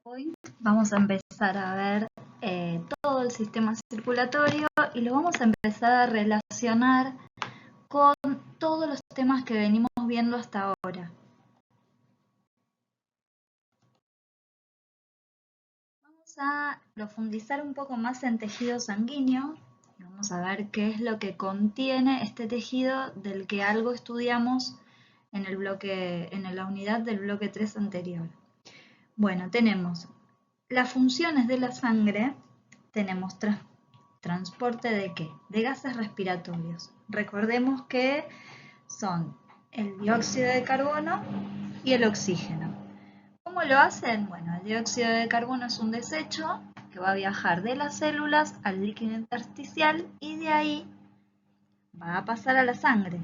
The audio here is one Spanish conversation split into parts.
Hoy vamos a empezar a ver todo el sistema circulatorio y lo vamos a empezar a relacionar con todos los temas que venimos viendo hasta ahora. Vamos a profundizar un poco más en tejido sanguíneo y vamos a ver qué es lo que contiene este tejido del que algo estudiamos en la unidad del bloque 3 anterior. Bueno, tenemos las funciones de la sangre, tenemos transporte de ¿qué? De gases respiratorios. Recordemos que son el dióxido de carbono y el oxígeno. ¿Cómo lo hacen? Bueno, el dióxido de carbono es un desecho que va a viajar de las células al líquido intersticial y de ahí va a pasar a la sangre.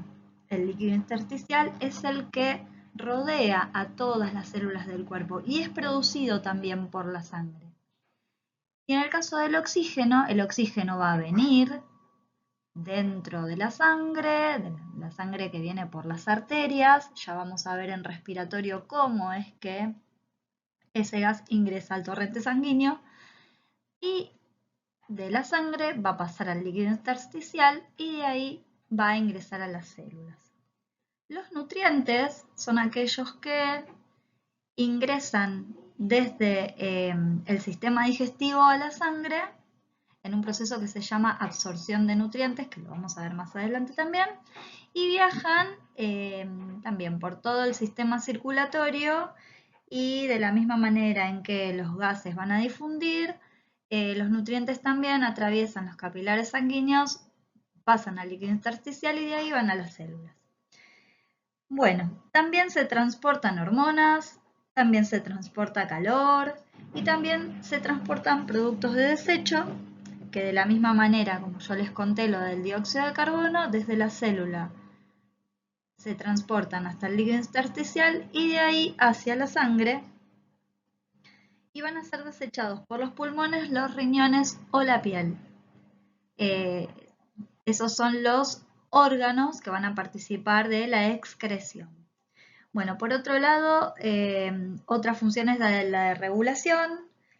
El líquido intersticial es el que rodea a todas las células del cuerpo y es producido también por la sangre. Y en el caso del oxígeno, el oxígeno va a venir dentro de la sangre que viene por las arterias. Ya vamos a ver en respiratorio cómo es que ese gas ingresa al torrente sanguíneo y de la sangre va a pasar al líquido intersticial y de ahí va a ingresar a las células. Los nutrientes son aquellos que ingresan desde el sistema digestivo a la sangre en un proceso que se llama absorción de nutrientes, que lo vamos a ver más adelante también, y viajan también por todo el sistema circulatorio y de la misma manera en que los gases van a difundir, los nutrientes también atraviesan los capilares sanguíneos, pasan al líquido intersticial y de ahí van a las células. Bueno, también se transportan hormonas, también se transporta calor y también se transportan productos de desecho que de la misma manera como yo les conté lo del dióxido de carbono, desde la célula se transportan hasta el líquido intersticial y de ahí hacia la sangre y van a ser desechados por los pulmones, los riñones o la piel. Esos son los órganos que van a participar de la excreción. Bueno, por otro lado, otra función es la de regulación.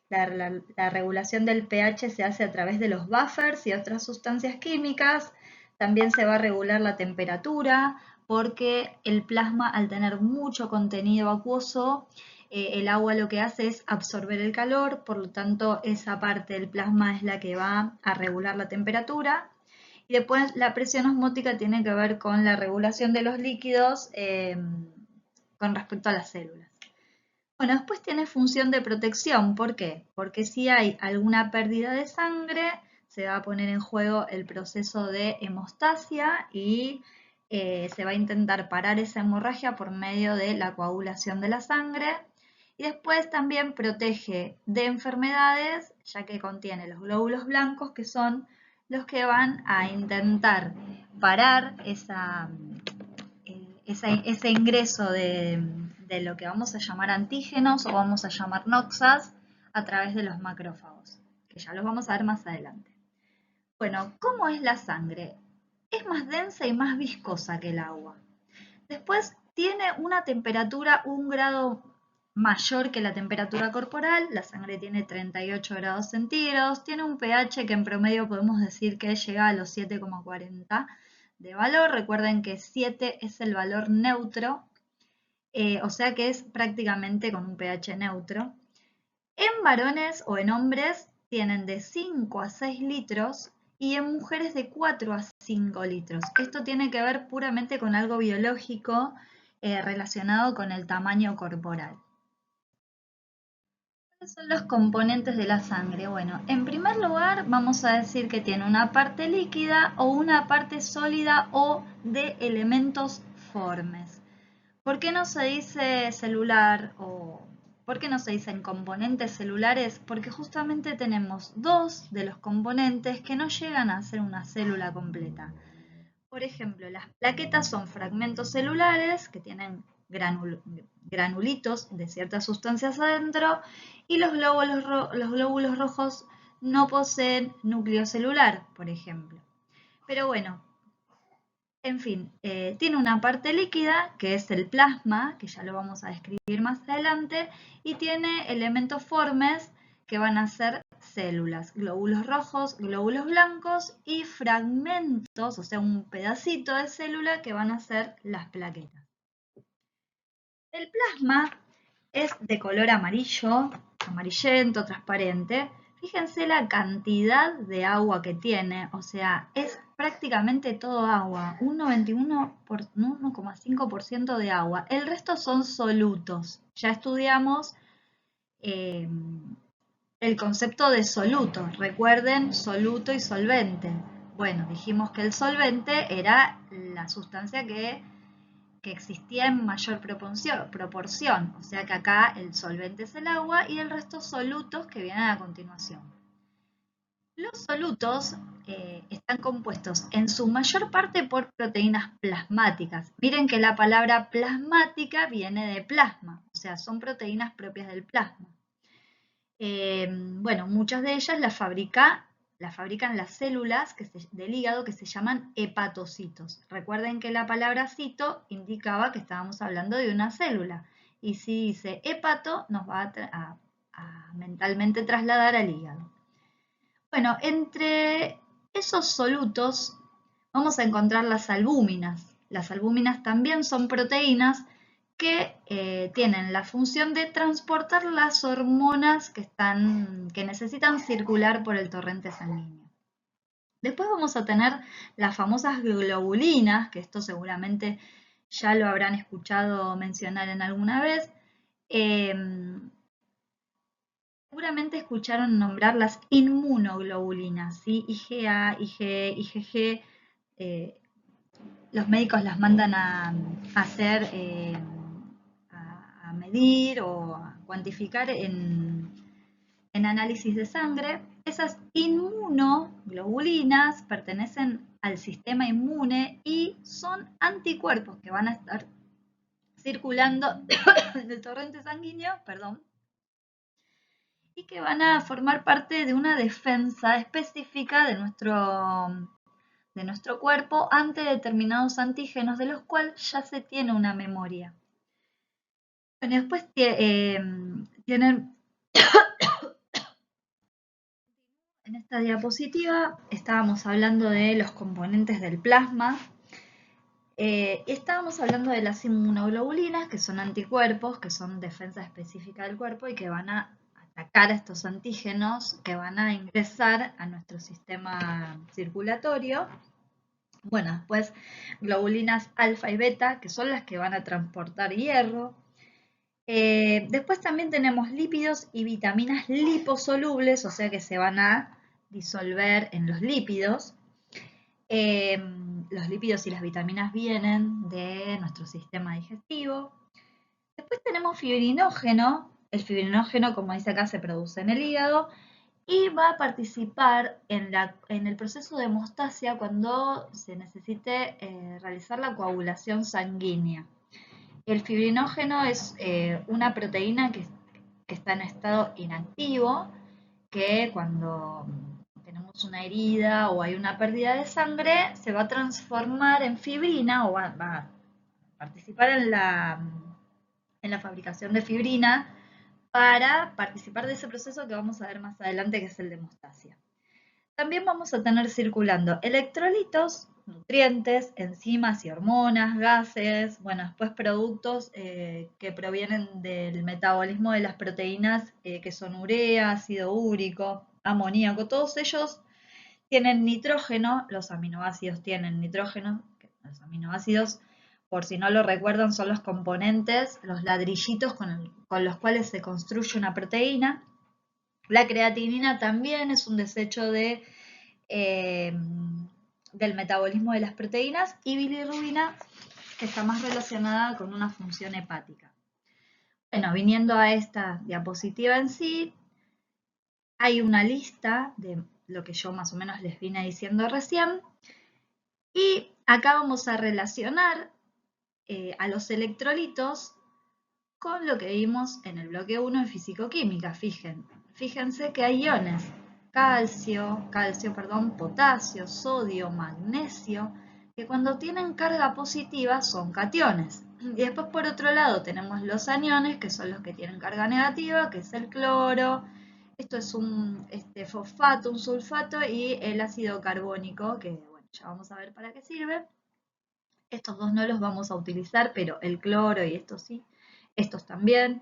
La regulación del pH se hace a través de los buffers y otras sustancias químicas. También se va a regular la temperatura porque el plasma, al tener mucho contenido acuoso, el agua lo que hace es absorber el calor, por lo tanto esa parte del plasma es la que va a regular la temperatura. Y después la presión osmótica tiene que ver con la regulación de los líquidos con respecto a las células. Bueno, después tiene función de protección. ¿Por qué? Porque si hay alguna pérdida de sangre, se va a poner en juego el proceso de hemostasia y se va a intentar parar esa hemorragia por medio de la coagulación de la sangre. Y después también protege de enfermedades, ya que contiene los glóbulos blancos, que son los que van a intentar parar ese ingreso de lo que vamos a llamar antígenos o vamos a llamar noxas a través de los macrófagos, que ya los vamos a ver más adelante. Bueno, ¿cómo es la sangre? Es más densa y más viscosa que el agua. Después tiene una temperatura 1 grado mayor que la temperatura corporal, la sangre tiene 38 grados centígrados, tiene un pH que en promedio podemos decir que llega a los 7,40 de valor. Recuerden que 7 es el valor neutro, o sea que es prácticamente con un pH neutro. En varones o en hombres tienen de 5 a 6 litros y en mujeres de 4 a 5 litros. Esto tiene que ver puramente con algo biológico relacionado con el tamaño corporal. ¿Cuáles son los componentes de la sangre? Bueno, en primer lugar vamos a decir que tiene una parte líquida o una parte sólida o de elementos formes. ¿Por qué no se dice celular o por qué no se dicen componentes celulares? Porque justamente tenemos dos de los componentes que no llegan a ser una célula completa. Por ejemplo, las plaquetas son fragmentos celulares que tienen granulitos de ciertas sustancias adentro y los glóbulos rojos no poseen núcleo celular, por ejemplo. Pero bueno, En fin, tiene una parte líquida, que es el plasma, que ya lo vamos a describir más adelante, y tiene elementos formes que van a ser células, glóbulos rojos, glóbulos blancos y fragmentos, o sea, un pedacito de célula que van a ser las plaquetas. El plasma es de color amarillo, amarillento, transparente. Fíjense la cantidad de agua que tiene, o sea, es prácticamente todo agua, un 1,5% de agua. El resto son solutos. Ya estudiamos eh, el concepto de soluto. Recuerden, soluto y solvente. Bueno, dijimos que el solvente era la sustancia que existía en mayor proporción, o sea que acá el solvente es el agua y el resto solutos que vienen a continuación. Los solutos están compuestos en su mayor parte por proteínas plasmáticas. Miren que la palabra plasmática viene de plasma, o sea, son proteínas propias del plasma. Bueno, muchas de ellas las fabrican las células del hígado que se llaman hepatocitos. Recuerden que la palabra cito indicaba que estábamos hablando de una célula. Y si dice hepato, nos va a mentalmente trasladar al hígado. Bueno, entre esos solutos vamos a encontrar las albúminas. Las albúminas también son proteínas que tienen la función de transportar las hormonas que necesitan circular por el torrente sanguíneo. Después vamos a tener las famosas globulinas, que esto seguramente ya lo habrán escuchado mencionar en alguna vez. Seguramente escucharon nombrar las inmunoglobulinas, ¿sí? IgA, Ig, IgG. Los médicos las mandan a hacer, a medir o a cuantificar en análisis de sangre. Esas inmunoglobulinas pertenecen al sistema inmune y son anticuerpos que van a estar circulando en el torrente sanguíneo, perdón, y que van a formar parte de una defensa específica de nuestro cuerpo ante determinados antígenos de los cuales ya se tiene una memoria. Bueno, después tienen, en esta diapositiva estábamos hablando de los componentes del plasma. Estábamos hablando de las inmunoglobulinas, que son anticuerpos, que son defensa específica del cuerpo y que van a atacar a estos antígenos que van a ingresar a nuestro sistema circulatorio. Bueno, después globulinas alfa y beta, que son las que van a transportar hierro. Después también tenemos lípidos y vitaminas liposolubles, o sea que se van a disolver en los lípidos. Los lípidos y las vitaminas vienen de nuestro sistema digestivo. Después tenemos fibrinógeno. El fibrinógeno, como dice acá, se produce en el hígado y va a participar en el proceso de hemostasia cuando se necesite realizar la coagulación sanguínea. El fibrinógeno es una proteína que está en estado inactivo, que cuando tenemos una herida o hay una pérdida de sangre, se va a transformar en fibrina o va a participar en la fabricación de fibrina para participar de ese proceso que vamos a ver más adelante, que es el de hemostasia. También vamos a tener circulando electrolitos, nutrientes, enzimas y hormonas, gases, bueno, después productos que provienen del metabolismo de las proteínas, que son urea, ácido úrico, amoníaco, todos ellos tienen nitrógeno, los aminoácidos tienen nitrógeno, los aminoácidos, por si no lo recuerdan, son los componentes, los ladrillitos con los cuales se construye una proteína. La creatinina también es un desecho del metabolismo de las proteínas, y bilirrubina, que está más relacionada con una función hepática. Bueno, viniendo a esta diapositiva en sí, hay una lista de lo que yo más o menos les vine diciendo recién, y acá vamos a relacionar a los electrolitos con lo que vimos en el bloque 1 de físico-química. Fíjense que hay iones, potasio, sodio, magnesio, que cuando tienen carga positiva son cationes. Y después por otro lado tenemos los aniones, que son los que tienen carga negativa, que es el cloro. Esto es un fosfato, un sulfato y el ácido carbónico, que bueno, ya vamos a ver para qué sirve. Estos dos no los vamos a utilizar, pero el cloro y estos sí, estos también.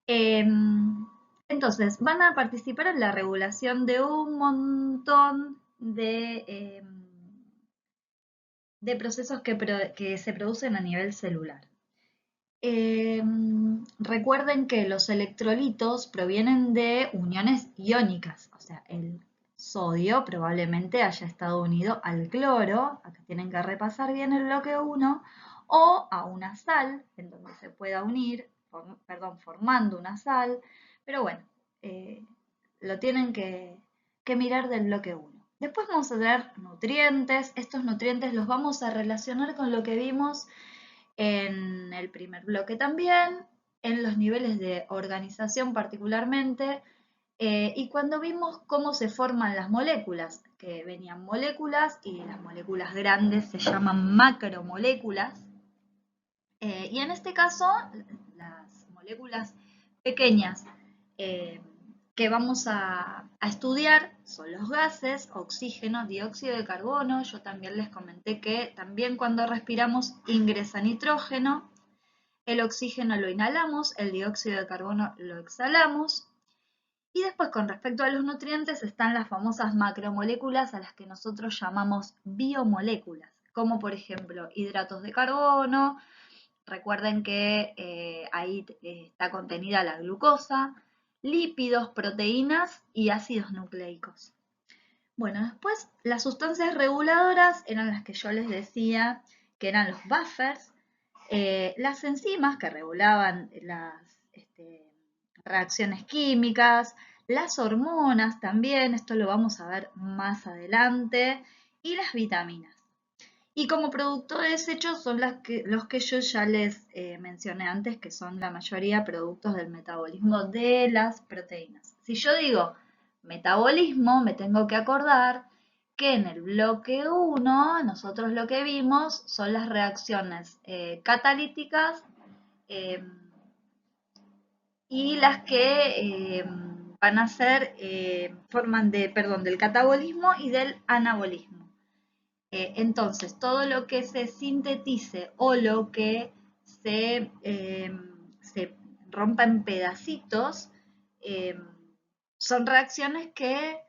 Entonces, van a participar en la regulación de un montón de procesos que se producen a nivel celular. Recuerden que los electrolitos provienen de uniones iónicas, o sea, el sodio probablemente haya estado unido al cloro, acá tienen que repasar bien el bloque 1, o a una sal, en donde se pueda unir, formando una sal, pero bueno, lo tienen que mirar del bloque 1. Después vamos a ver nutrientes, estos nutrientes los vamos a relacionar con lo que vimos en el primer bloque también, en los niveles de organización particularmente, y cuando vimos cómo se forman las moléculas, que venían moléculas y las moléculas grandes se llaman macromoléculas, y en este caso las moléculas pequeñas que vamos a estudiar son los gases, oxígeno, dióxido de carbono. Yo también les comenté que también cuando respiramos ingresa nitrógeno, el oxígeno lo inhalamos, el dióxido de carbono lo exhalamos. Y después con respecto a los nutrientes están las famosas macromoléculas a las que nosotros llamamos biomoléculas, como por ejemplo hidratos de carbono. Recuerden que ahí está contenida la glucosa, lípidos, proteínas y ácidos nucleicos. Bueno, después las sustancias reguladoras eran las que yo les decía que eran los buffers, las enzimas que regulaban las reacciones químicas, las hormonas también, esto lo vamos a ver más adelante, y las vitaminas. Y como producto de desechos son los que yo ya les mencioné antes, que son la mayoría productos del metabolismo de las proteínas. Si yo digo metabolismo, me tengo que acordar que en el bloque 1 nosotros lo que vimos son las reacciones catalíticas y las que van a ser, forman del catabolismo y del anabolismo. Entonces, todo lo que se sintetice o lo que se rompa en pedacitos son reacciones que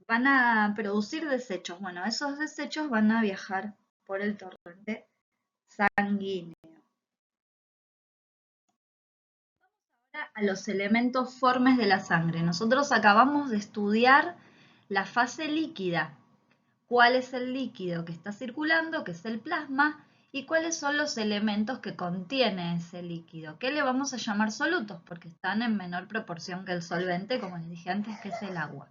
van a producir desechos. Bueno, esos desechos van a viajar por el torrente sanguíneo. Ahora a los elementos formes de la sangre. Nosotros acabamos de estudiar la fase líquida. Cuál es el líquido que está circulando, que es el plasma, y cuáles son los elementos que contiene ese líquido, que le vamos a llamar solutos, porque están en menor proporción que el solvente, como les dije antes, que es el agua.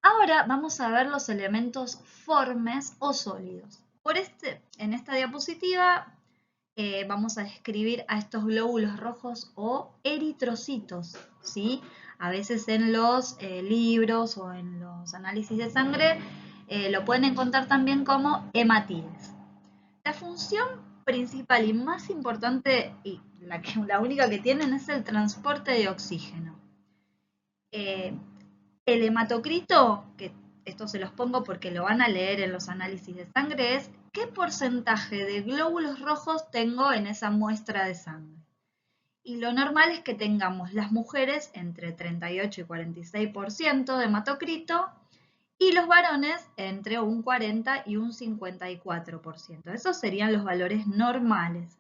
Ahora vamos a ver los elementos formes o sólidos. En esta diapositiva vamos a describir a estos glóbulos rojos o eritrocitos, ¿sí? A veces en los libros o en los análisis de sangre lo pueden encontrar también como hematides. La función principal y más importante, y la única que tienen, es el transporte de oxígeno. El hematocrito, que esto se los pongo porque lo van a leer en los análisis de sangre, es qué porcentaje de glóbulos rojos tengo en esa muestra de sangre. Y lo normal es que tengamos las mujeres entre 38 y 46% de hematocrito y los varones entre un 40 y un 54%. Esos serían los valores normales.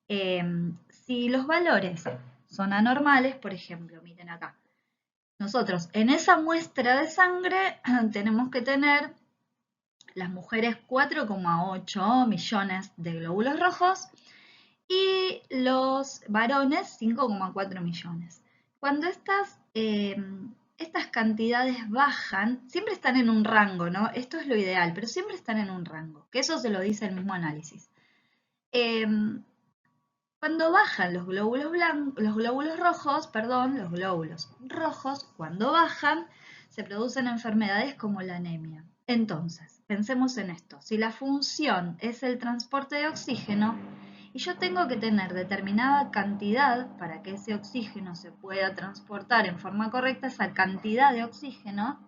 Si los valores son anormales, por ejemplo, miren acá, nosotros en esa muestra de sangre tenemos que tener las mujeres 4,8 millones de glóbulos rojos y los varones 5,4 millones. Cuando estas cantidades bajan, siempre están en un rango, ¿no? Esto es lo ideal, pero siempre están en un rango, que eso se lo dice el mismo análisis. Cuando bajan los glóbulos rojos, cuando bajan, se producen enfermedades como la anemia. Entonces, pensemos en esto. Si la función es el transporte de oxígeno y yo tengo que tener determinada cantidad para que ese oxígeno se pueda transportar en forma correcta, esa cantidad de oxígeno,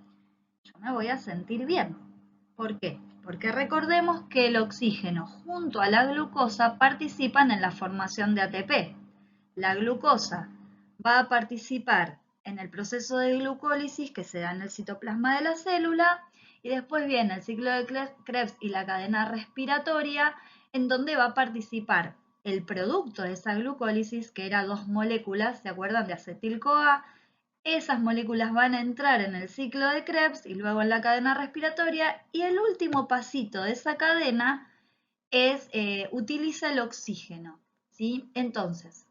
yo me voy a sentir bien. ¿Por qué? Porque recordemos que el oxígeno junto a la glucosa participan en la formación de ATP. La glucosa va a participar en el proceso de glucólisis que se da en el citoplasma de la célula y después viene el ciclo de Krebs y la cadena respiratoria en donde va a participar el producto de esa glucólisis que era 2 moléculas, ¿se acuerdan? De acetil-CoA. Esas moléculas van a entrar en el ciclo de Krebs y luego en la cadena respiratoria y el último pasito de esa cadena es utiliza el oxígeno, ¿sí? Entonces,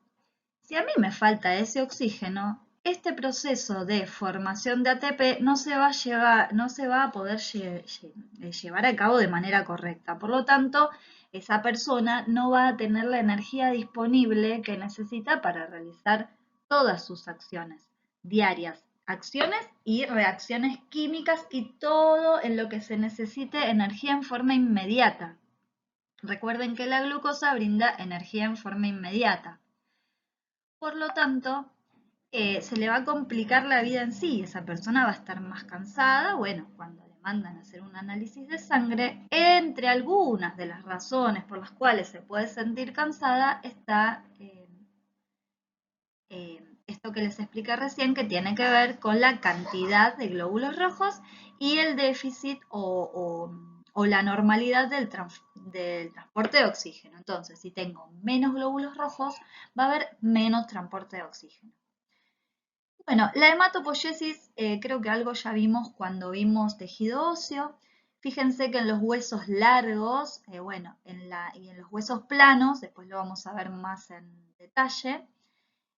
si a mí me falta ese oxígeno, este proceso de formación de ATP no se va a poder llevar a cabo de manera correcta. Por lo tanto, esa persona no va a tener la energía disponible que necesita para realizar todas sus acciones diarias, acciones y reacciones químicas y todo en lo que se necesite energía en forma inmediata. Recuerden que la glucosa brinda energía en forma inmediata. Por lo tanto, se le va a complicar la vida en sí. Esa persona va a estar más cansada. Bueno, cuando le mandan a hacer un análisis de sangre, entre algunas de las razones por las cuales se puede sentir cansada está esto que les expliqué recién, que tiene que ver con la cantidad de glóbulos rojos y el déficit o la normalidad del transporte de oxígeno. Entonces, si tengo menos glóbulos rojos, va a haber menos transporte de oxígeno. Bueno, la hematopoiesis creo que algo ya vimos cuando vimos tejido óseo. Fíjense que en los huesos largos, y en los huesos planos, después lo vamos a ver más en detalle,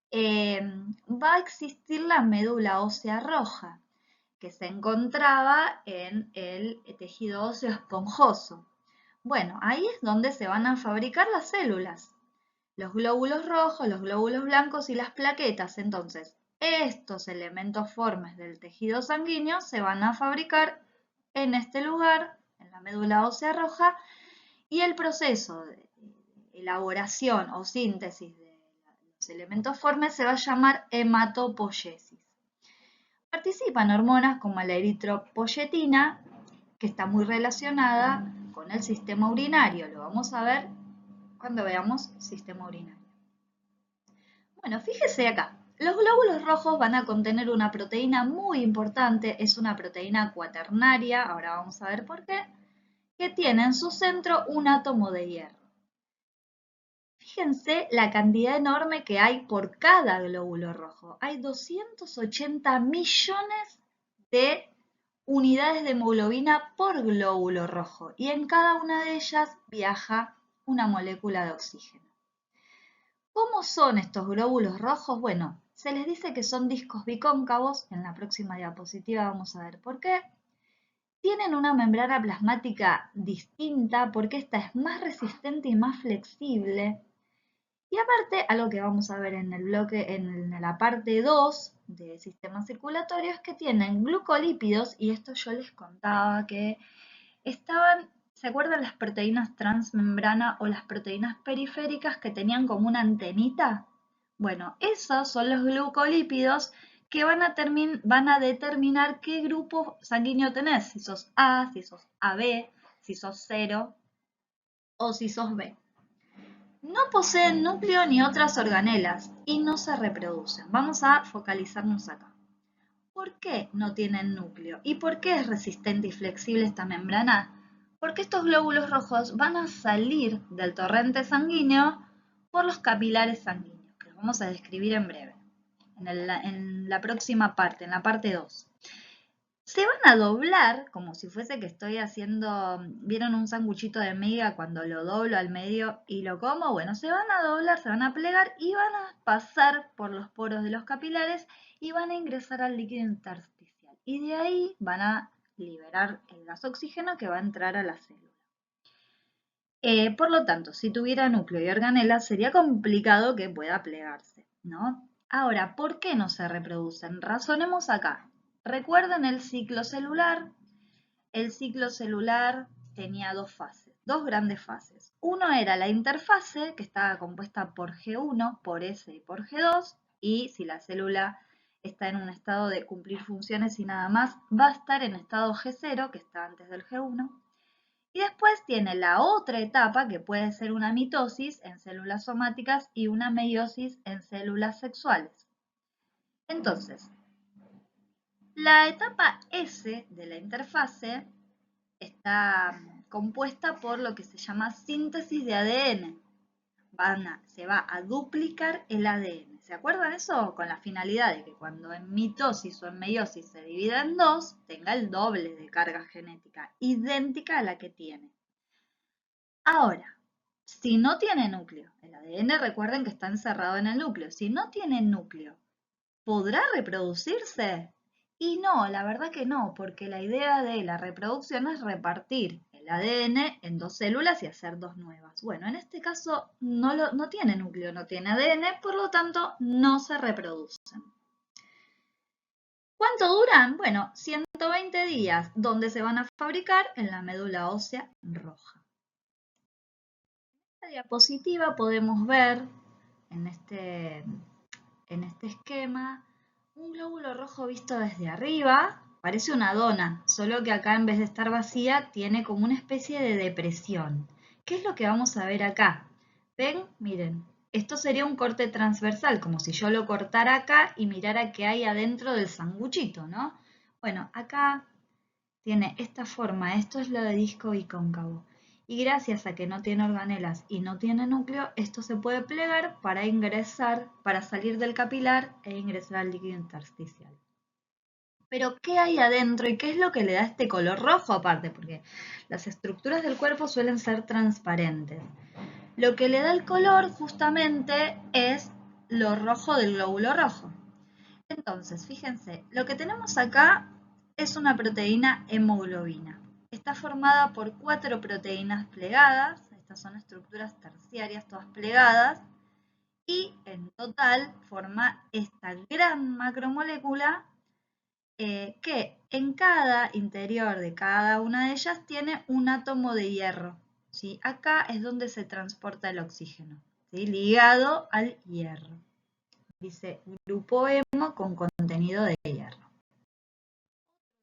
va a existir la médula ósea roja, que se encontraba en el tejido óseo esponjoso. Bueno, ahí es donde se van a fabricar las células, los glóbulos rojos, los glóbulos blancos y las plaquetas. Entonces, estos elementos formes del tejido sanguíneo se van a fabricar en este lugar, en la médula ósea roja, y el proceso de elaboración o síntesis de los elementos formes se va a llamar hematopoiesis. Participan hormonas como la eritropoyetina, que está muy relacionada con el sistema urinario. Lo vamos a ver cuando veamos sistema urinario. Bueno, fíjese acá. Los glóbulos rojos van a contener una proteína muy importante, es una proteína cuaternaria, ahora vamos a ver por qué, que tiene en su centro un átomo de hierro. Fíjense la cantidad enorme que hay por cada glóbulo rojo. Hay 280 millones de unidades de hemoglobina por glóbulo rojo y en cada una de ellas viaja una molécula de oxígeno. ¿Cómo son estos glóbulos rojos? Bueno, se les dice que son discos bicóncavos. En la próxima diapositiva vamos a ver por qué. Tienen una membrana plasmática distinta porque esta es más resistente y más flexible. Y aparte, algo que vamos a ver en el bloque, en la parte 2 de sistema circulatorio, es que tienen glucolípidos, y esto yo les contaba que estaban, ¿se acuerdan las proteínas transmembrana o las proteínas periféricas que tenían como una antenita? Bueno, esos son los glucolípidos que van a determinar qué grupo sanguíneo tenés, si sos A, si sos AB, si sos 0 o si sos B. No poseen núcleo ni otras organelas y no se reproducen. Vamos a focalizarnos acá. ¿Por qué no tienen núcleo? ¿Y por qué es resistente y flexible esta membrana? Porque estos glóbulos rojos van a salir del torrente sanguíneo por los capilares sanguíneos, que los vamos a describir en breve, en la próxima parte, en la parte 2. Se van a doblar, como si fuese que estoy haciendo, ¿vieron un sanguchito de miga cuando lo doblo al medio y lo como? Bueno, se van a doblar, se van a plegar y van a pasar por los poros de los capilares y van a ingresar al líquido intersticial. Y de ahí van a liberar el gas oxígeno que va a entrar a la célula. Por lo tanto, si tuviera núcleo y organela, sería complicado que pueda plegarse, ¿no? Ahora, ¿por qué no se reproducen? Razonemos acá. Recuerden el ciclo celular. el ciclo celular tenía dos fases, dos grandes fases. Uno era la interfase, que estaba compuesta por G1, por S y por G2, y si la célula está en un estado de cumplir funciones y nada más, va a estar en estado G0, que está antes del G1. Y después tiene la otra etapa, que puede ser una mitosis en células somáticas y una meiosis en células sexuales. Entonces, la etapa S de la interfase está compuesta por lo que se llama síntesis de ADN. Se va a duplicar el ADN. ¿Se acuerdan eso? Con la finalidad de que cuando en mitosis o en meiosis se divida en dos, tenga el doble de carga genética, idéntica a la que tiene. Ahora, si no tiene núcleo, el ADN recuerden que está encerrado en el núcleo, si no tiene núcleo, ¿podrá reproducirse? Y no, la verdad que no, porque la idea de la reproducción es repartir el ADN en dos células y hacer dos nuevas. Bueno, en este caso no tiene núcleo, no tiene ADN, por lo tanto no se reproducen. ¿Cuánto duran? Bueno, 120 días, donde se van a fabricar en la médula ósea roja. En esta diapositiva podemos ver en este esquema un glóbulo rojo visto desde arriba. Parece una dona, solo que acá en vez de estar vacía tiene como una especie de depresión. ¿Qué es lo que vamos a ver acá? ¿Ven? Miren, esto sería un corte transversal, como si yo lo cortara acá y mirara qué hay adentro del sanguchito, ¿no? Bueno, acá tiene esta forma, esto es lo de disco bicóncavo. Y gracias a que no tiene organelas y no tiene núcleo, esto se puede plegar para ingresar, para salir del capilar e ingresar al líquido intersticial. Pero, ¿qué hay adentro y qué es lo que le da este color rojo aparte? Porque las estructuras del cuerpo suelen ser transparentes. Lo que le da el color justamente es lo rojo del glóbulo rojo. Entonces, fíjense, lo que tenemos acá es una proteína hemoglobina. Está formada por 4 proteínas plegadas, estas son estructuras terciarias todas plegadas, y en total forma esta gran macromolécula que en cada interior de cada una de ellas tiene un átomo de hierro. ¿Sí? Acá es donde se transporta el oxígeno, ¿sí? Ligado al hierro. Dice grupo hemo con contenido de hierro.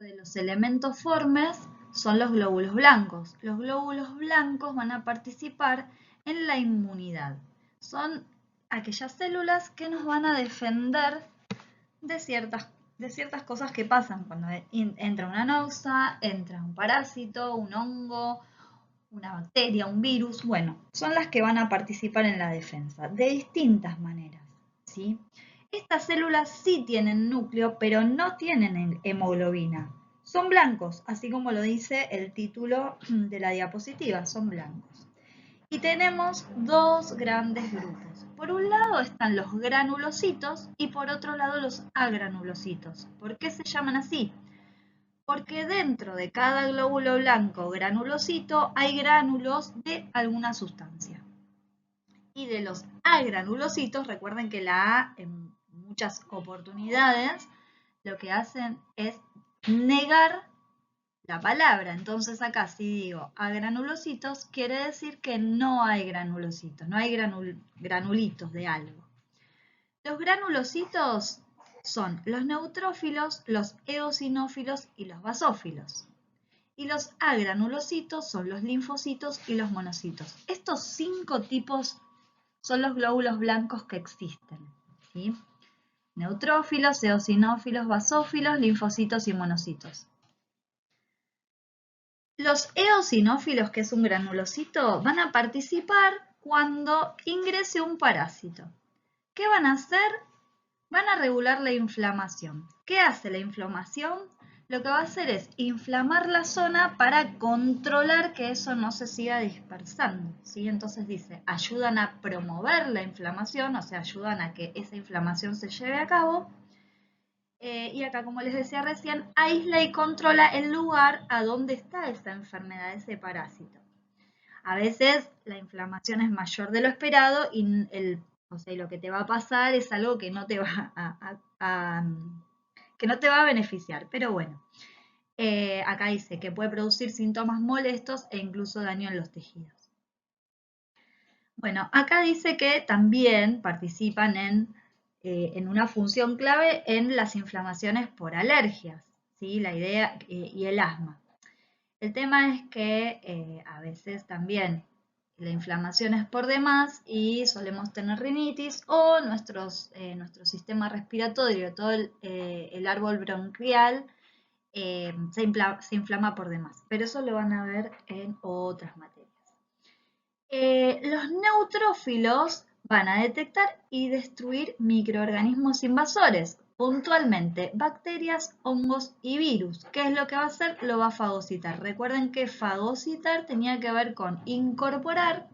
De los elementos formes son los glóbulos blancos. Los glóbulos blancos van a participar en la inmunidad. Son aquellas células que nos van a defender de ciertas cosas que pasan cuando entra una noxa, entra un parásito, un hongo, una bacteria, un virus. Bueno, son las que van a participar en la defensa de distintas maneras, ¿sí? Estas células sí tienen núcleo, pero no tienen hemoglobina. Son blancos, así como lo dice el título de la diapositiva, son blancos. Y tenemos dos grandes grupos. Por un lado están los granulocitos y por otro lado los agranulocitos. ¿Por qué se llaman así? Porque dentro de cada glóbulo blanco granulocito hay gránulos de alguna sustancia. Y de los agranulocitos, recuerden que la A en muchas oportunidades lo que hacen es negar la palabra. Entonces acá si digo agranulocitos, quiere decir que no hay granulocitos, no hay granulitos de algo. Los granulocitos son los neutrófilos, los eosinófilos y los basófilos. Y los agranulocitos son los linfocitos y los monocitos. Estos 5 tipos son los glóbulos blancos que existen, ¿sí? Neutrófilos, eosinófilos, basófilos, linfocitos y monocitos. Los eosinófilos, que es un granulocito, van a participar cuando ingrese un parásito. ¿Qué van a hacer? Van a regular la inflamación. ¿Qué hace la inflamación? Lo que va a hacer es inflamar la zona para controlar que eso no se siga dispersando, ¿sí? Entonces dice, ayudan a promover la inflamación, o sea, ayudan a que esa inflamación se lleve a cabo. Y acá, como les decía recién, aísla y controla el lugar a donde está esa enfermedad, ese parásito. A veces la inflamación es mayor de lo esperado y lo que te va a pasar es algo que no te va que no te va a beneficiar. Pero bueno, Acá dice que puede producir síntomas molestos e incluso daño en los tejidos. Bueno, acá dice que también participan en una función clave en las inflamaciones por alergias, ¿sí? La idea, y el asma. El tema es que a veces también la inflamación es por demás y solemos tener rinitis o nuestro sistema respiratorio, todo el árbol bronquial se inflama por demás. Pero eso lo van a ver en otras materias. Los neutrófilos van a detectar y destruir microorganismos invasores, puntualmente bacterias, hongos y virus. ¿Qué es lo que va a hacer? Lo va a fagocitar. Recuerden que fagocitar tenía que ver con incorporar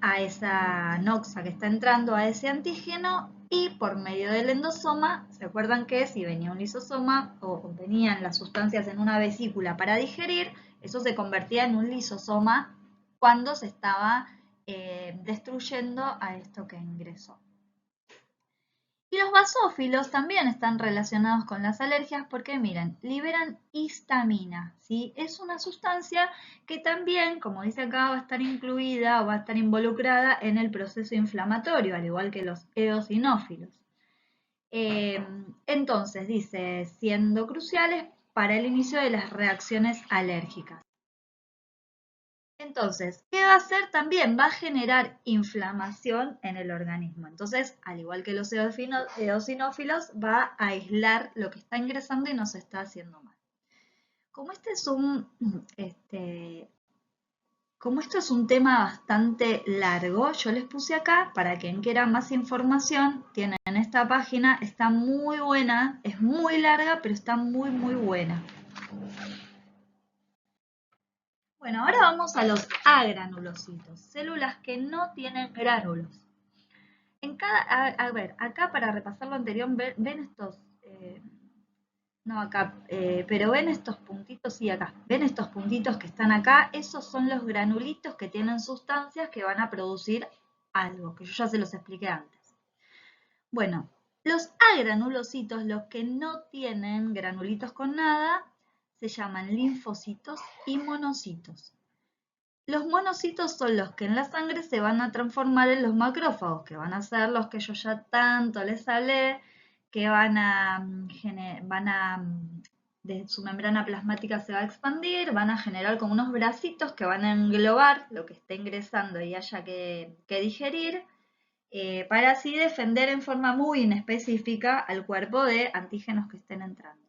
a esa noxa que está entrando a ese antígeno y por medio del endosoma, ¿se acuerdan que si venía un lisosoma o venían las sustancias en una vesícula para digerir, eso se convertía en un lisosoma cuando se estaba destruyendo a esto que ingresó? Y los basófilos también están relacionados con las alergias porque, miren, liberan histamina, ¿sí? Es una sustancia que también, como dice acá, va a estar incluida o va a estar involucrada en el proceso inflamatorio, al igual que los eosinófilos. Entonces, dice, siendo cruciales para el inicio de las reacciones alérgicas. Entonces, ¿qué va a hacer también? Va a generar inflamación en el organismo. Entonces, al igual que los eosinófilos, va a aislar lo que está ingresando y nos está haciendo mal. Como como esto es un tema bastante largo, yo les puse acá para quien quiera más información, tienen esta página, está muy buena, es muy larga, pero está muy, muy buena. Bueno, ahora vamos a los agranulocitos, células que no tienen gránulos. A ver, acá para repasar lo anterior, ven estos, no acá, pero ven estos puntitos, sí acá, ven estos puntitos que están acá, esos son los granulitos que tienen sustancias que van a producir algo, que yo ya se los expliqué antes. Bueno, los agranulocitos, los que no tienen granulitos con nada, se llaman linfocitos y monocitos. Los monocitos son los que en la sangre se van a transformar en los macrófagos, que van a ser los que yo ya tanto les hablé, que de su membrana plasmática se va a expandir, van a generar como unos bracitos que van a englobar lo que esté ingresando y haya que digerir, para así defender en forma muy inespecífica al cuerpo de antígenos que estén entrando.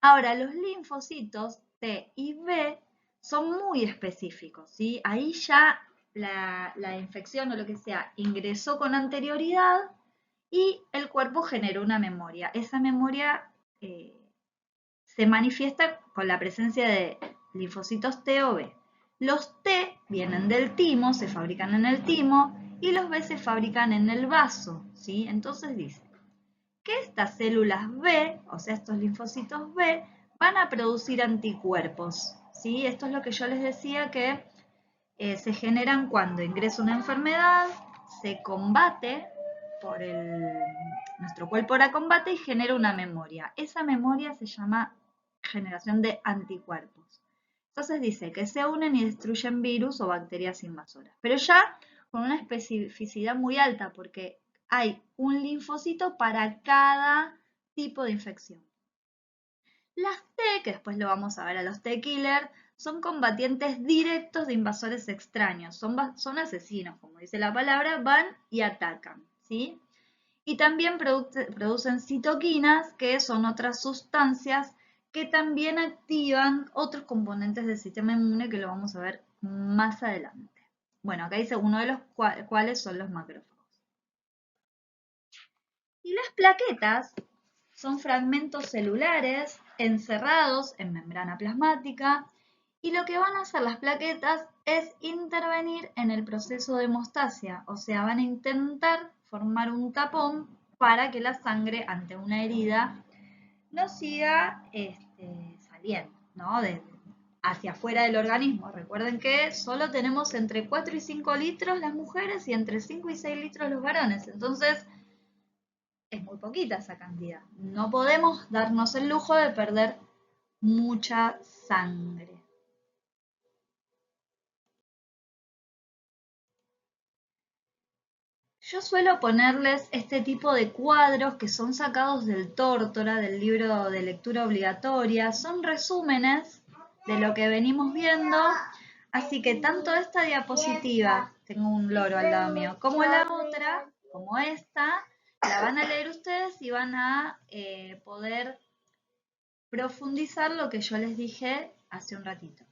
Ahora, los linfocitos T y B son muy específicos, ¿sí? Ahí ya la infección o lo que sea ingresó con anterioridad y el cuerpo generó una memoria. Esa memoria se manifiesta con la presencia de linfocitos T o B. Los T vienen del timo, se fabrican en el timo, y los B se fabrican en el vaso, ¿sí? Entonces dice que estas células B, o sea, estos linfocitos B, van a producir anticuerpos, ¿sí? Esto es lo que yo les decía que se generan cuando ingresa una enfermedad, se combate nuestro cuerpo la combate y genera una memoria. Esa memoria se llama generación de anticuerpos. Entonces dice que se unen y destruyen virus o bacterias invasoras, pero ya con una especificidad muy alta porque hay un linfocito para cada tipo de infección. Las T, que después lo vamos a ver a los T-killer, son combatientes directos de invasores extraños, son asesinos, como dice la palabra, van y atacan, ¿sí? Y también producen citoquinas, que son otras sustancias que también activan otros componentes del sistema inmune que lo vamos a ver más adelante. Bueno, acá dice uno de los cuales son los macrófagos. Y las plaquetas son fragmentos celulares encerrados en membrana plasmática y lo que van a hacer las plaquetas es intervenir en el proceso de hemostasia, o sea, van a intentar formar un tapón para que la sangre ante una herida no siga saliendo, ¿no? Hacia afuera del organismo. Recuerden que solo tenemos entre 4 y 5 litros las mujeres y entre 5 y 6 litros los varones. Entonces, es muy poquita esa cantidad. No podemos darnos el lujo de perder mucha sangre. Yo suelo ponerles este tipo de cuadros que son sacados del Tórtora, del libro de lectura obligatoria. Son resúmenes de lo que venimos viendo. Así que tanto esta diapositiva, tengo un loro al lado mío, como la otra, como esta, la van a leer ustedes y van a poder profundizar lo que yo les dije hace un ratito.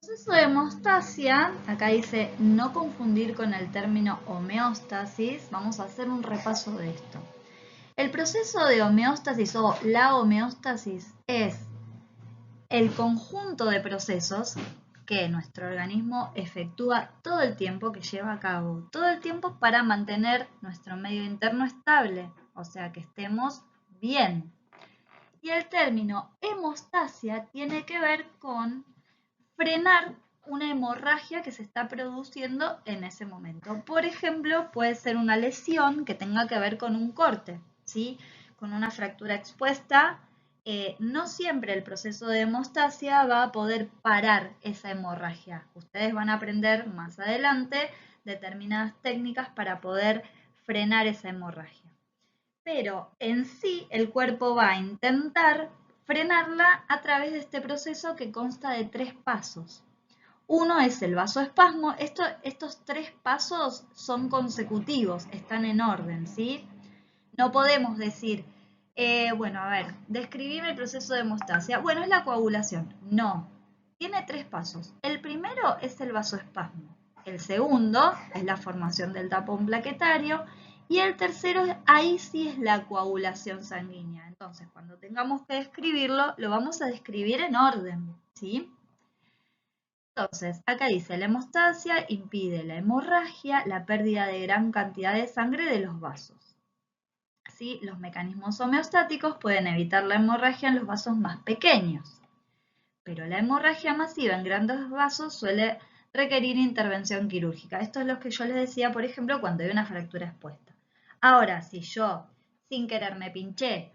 El proceso de hemostasia, acá dice no confundir con el término homeostasis, vamos a hacer un repaso de esto. El proceso de homeostasis o la homeostasis es el conjunto de procesos que nuestro organismo efectúa todo el tiempo, que lleva a cabo todo el tiempo para mantener nuestro medio interno estable, o sea, que estemos bien. Y el término hemostasia tiene que ver con frenar una hemorragia que se está produciendo en ese momento. Por ejemplo, puede ser una lesión que tenga que ver con un corte, ¿sí? Con una fractura expuesta. No siempre el proceso de hemostasia va a poder parar esa hemorragia. Ustedes van a aprender más adelante determinadas técnicas para poder frenar esa hemorragia. Pero en sí el cuerpo va a intentar frenarla a través de este proceso que consta de 3 pasos. Uno es el vasoespasmo. Estos 3 pasos son consecutivos, están en orden, ¿sí? No podemos decir, bueno, a ver, describime el proceso de hemostasia. Bueno, es la coagulación. No, tiene 3 pasos. El primero es el vasoespasmo. El segundo es la formación del tapón plaquetario. Y el tercero, ahí sí es la coagulación sanguínea. Entonces, cuando tengamos que describirlo, lo vamos a describir en orden, ¿sí? Entonces, acá dice, la hemostasia impide la hemorragia, la pérdida de gran cantidad de sangre de los vasos. ¿Sí? Los mecanismos homeostáticos pueden evitar la hemorragia en los vasos más pequeños, pero la hemorragia masiva en grandes vasos suele requerir intervención quirúrgica. Esto es lo que yo les decía, por ejemplo, cuando hay una fractura expuesta. Ahora, si yo sin querer me pinché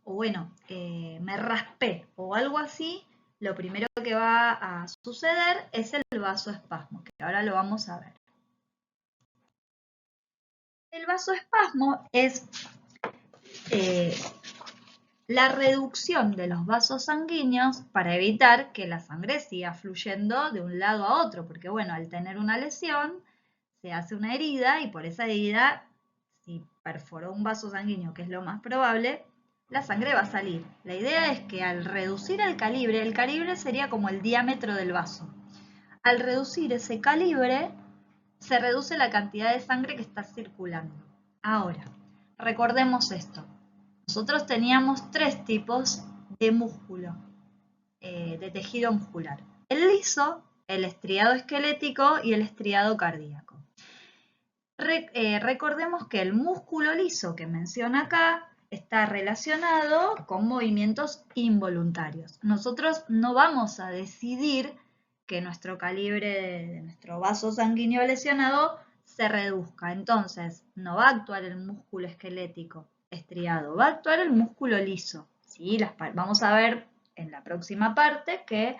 bueno, me raspé o algo así, lo primero que va a suceder es el vasoespasmo, que ahora lo vamos a ver. El vasoespasmo es la reducción de los vasos sanguíneos para evitar que la sangre siga fluyendo de un lado a otro, porque bueno, al tener una lesión se hace una herida y por esa herida, si perforó un vaso sanguíneo, que es lo más probable, la sangre va a salir. La idea es que al reducir el calibre sería como el diámetro del vaso. Al reducir ese calibre, se reduce la cantidad de sangre que está circulando. Ahora, recordemos esto. Nosotros teníamos 3 tipos de músculo, de tejido muscular. El liso, el estriado esquelético y el estriado cardíaco. Recordemos que el músculo liso que menciona acá está relacionado con movimientos involuntarios. Nosotros no vamos a decidir que nuestro calibre de nuestro vaso sanguíneo lesionado se reduzca. Entonces, no va a actuar el músculo esquelético estriado, va a actuar el músculo liso. ¿Sí? Vamos a ver en la próxima parte que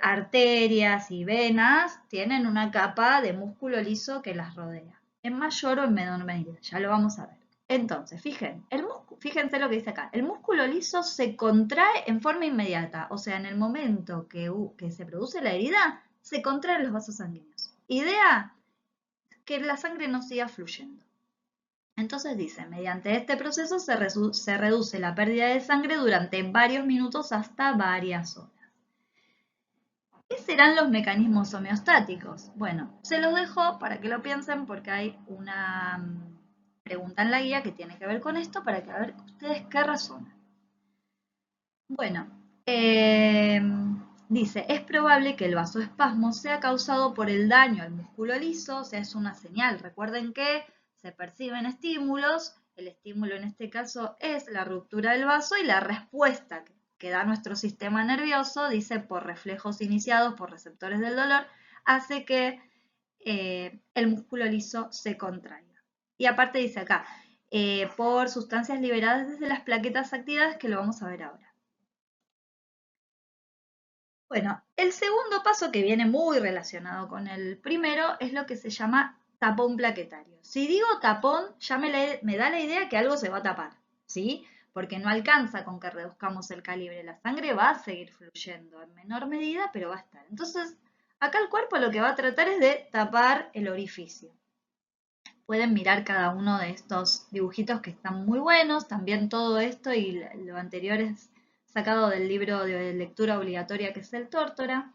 arterias y venas tienen una capa de músculo liso que las rodea, en mayor o en menor medida, ya lo vamos a ver. Entonces, fíjense lo que dice acá, el músculo liso se contrae en forma inmediata, o sea, en el momento que se produce la herida, se contraen los vasos sanguíneos. Idea, que la sangre no siga fluyendo. Entonces dice, mediante este proceso se reduce la pérdida de sangre durante varios minutos hasta varias horas. ¿Qué serán los mecanismos homeostáticos? Bueno, se los dejo para que lo piensen porque hay una pregunta en la guía que tiene que ver con esto para que a ver ustedes qué razonan. Bueno, dice, es probable que el vasoespasmo sea causado por el daño al músculo liso, o sea, es una señal. Recuerden que se perciben estímulos, el estímulo en este caso es la ruptura del vaso y la respuesta que da nuestro sistema nervioso, dice por reflejos iniciados por receptores del dolor, hace que el músculo liso se contraiga. Y aparte dice acá, por sustancias liberadas desde las plaquetas activadas, que lo vamos a ver ahora. Bueno, el segundo paso que viene muy relacionado con el primero es lo que se llama tapón plaquetario. Si digo tapón, ya me da la idea que algo se va a tapar, ¿sí? Porque no alcanza con que reduzcamos el calibre. La sangre va a seguir fluyendo en menor medida, pero va a estar. Entonces, acá el cuerpo lo que va a tratar es de tapar el orificio. Pueden mirar cada uno de estos dibujitos que están muy buenos. También todo esto y lo anterior es sacado del libro de lectura obligatoria que es el Tórtora.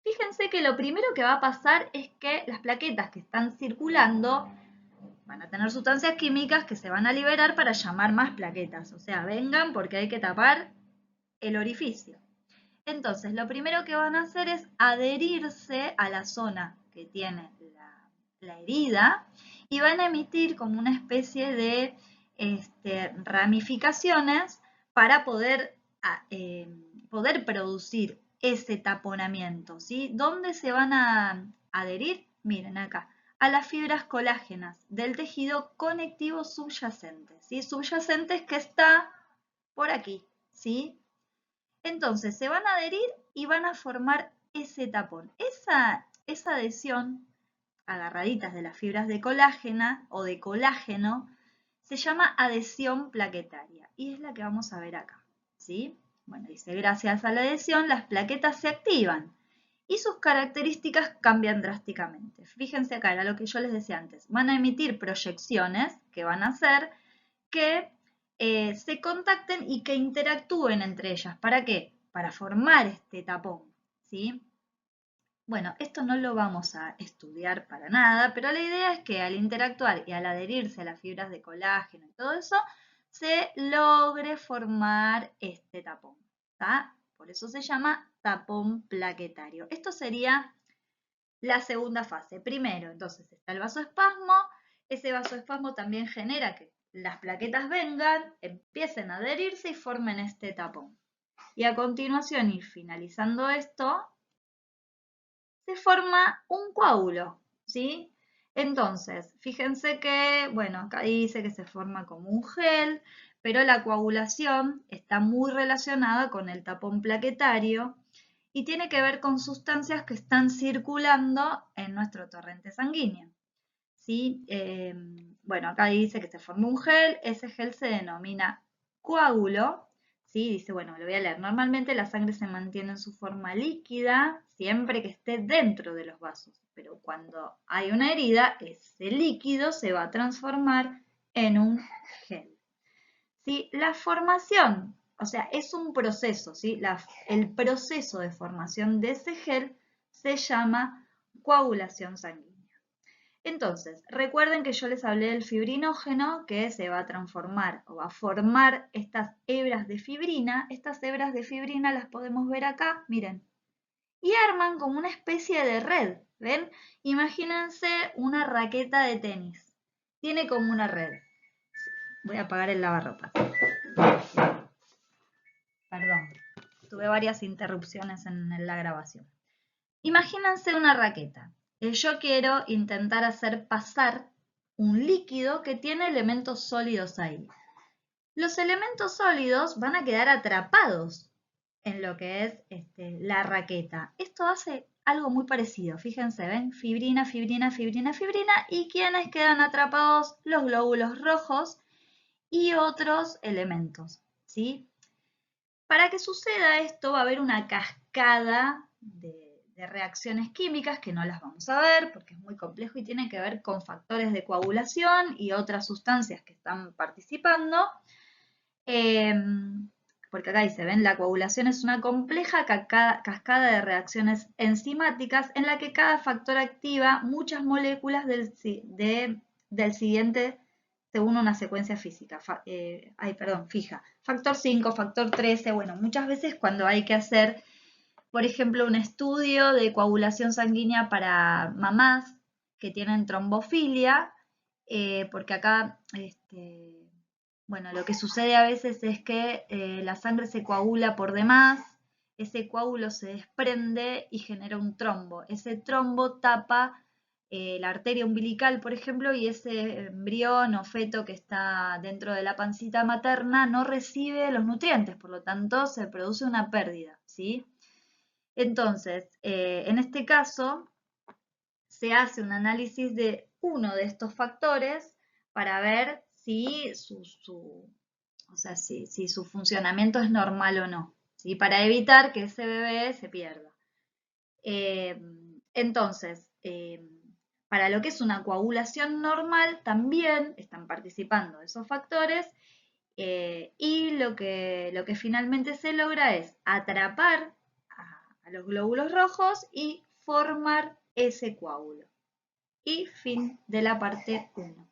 Fíjense que lo primero que va a pasar es que las plaquetas que están circulando van a tener sustancias químicas que se van a liberar para llamar más plaquetas. O sea, vengan porque hay que tapar el orificio. Entonces, lo primero que van a hacer es adherirse a la zona que tiene la herida y van a emitir como una especie de ramificaciones para poder producir ese taponamiento, ¿sí? ¿Dónde se van a adherir? Miren acá, a las fibras colágenas del tejido conectivo subyacente, ¿sí? Subyacente es que está por aquí, ¿sí? Entonces se van a adherir y van a formar ese tapón. Esa adhesión, agarraditas de las fibras de colágena o de colágeno, se llama adhesión plaquetaria y es la que vamos a ver acá, ¿sí? Bueno, dice, gracias a la adhesión las plaquetas se activan y sus características cambian drásticamente. Fíjense acá, era lo que yo les decía antes. Van a emitir proyecciones que van a hacer que se contacten y que interactúen entre ellas. ¿Para qué? Para formar este tapón, ¿sí? Bueno, esto no lo vamos a estudiar para nada, pero la idea es que al interactuar y al adherirse a las fibras de colágeno y todo eso, se logre formar este tapón, ¿tá? Por eso se llama tapón plaquetario. Esto sería la segunda fase. Primero, entonces, está el vasoespasmo. Ese vasoespasmo también genera que las plaquetas vengan, empiecen a adherirse y formen este tapón. Y a continuación, y finalizando esto, se forma un coágulo, ¿sí? Entonces, fíjense que, bueno, acá dice que se forma como un gel, pero la coagulación está muy relacionada con el tapón plaquetario y tiene que ver con sustancias que están circulando en nuestro torrente sanguíneo. ¿Sí? Bueno, acá dice que se formó un gel, ese gel se denomina coágulo, ¿sí? Dice, bueno, lo voy a leer. Normalmente la sangre se mantiene en su forma líquida siempre que esté dentro de los vasos, pero cuando hay una herida, ese líquido se va a transformar en un gel. ¿Sí? La formación, o sea, es un proceso, ¿sí? El proceso de formación de ese gel se llama coagulación sanguínea. Entonces, recuerden que yo les hablé del fibrinógeno que se va a transformar o va a formar estas hebras de fibrina. Estas hebras de fibrina las podemos ver acá, miren, y arman como una especie de red, ¿ven? Imagínense una raqueta de tenis. Tiene como una red. Voy a apagar el lavarropas. Perdón, tuve varias interrupciones en la grabación. Imagínense una raqueta. Yo quiero intentar hacer pasar un líquido que tiene elementos sólidos ahí. Los elementos sólidos van a quedar atrapados en lo que es la raqueta. Esto hace algo muy parecido. Fíjense, ¿ven? Fibrina, fibrina, fibrina, fibrina. ¿Y quiénes quedan atrapados? Los glóbulos rojos y otros elementos, ¿sí? Para que suceda esto va a haber una cascada de reacciones químicas que no las vamos a ver porque es muy complejo y tiene que ver con factores de coagulación y otras sustancias que están participando. Porque acá dice, ven, la coagulación es una compleja cascada de reacciones enzimáticas en la que cada factor activa muchas moléculas del siguiente según una secuencia física. Fija. Factor 5, factor 13, bueno, muchas veces cuando hay que hacer, por ejemplo, un estudio de coagulación sanguínea para mamás que tienen trombofilia, porque acá, bueno, lo que sucede a veces es que la sangre se coagula por demás, ese coágulo se desprende y genera un trombo. Ese trombo tapa la arteria umbilical, por ejemplo, y ese embrión o feto que está dentro de la pancita materna no recibe los nutrientes, por lo tanto se produce una pérdida, ¿sí? Entonces, en este caso, se hace un análisis de uno de estos factores para ver si o sea, si su funcionamiento es normal o no, ¿sí? Para evitar que ese bebé se pierda. Entonces, para lo que es una coagulación normal, también están participando esos factores y lo que finalmente se logra es atrapar a los glóbulos rojos y formar ese coágulo. Y fin de la parte 1.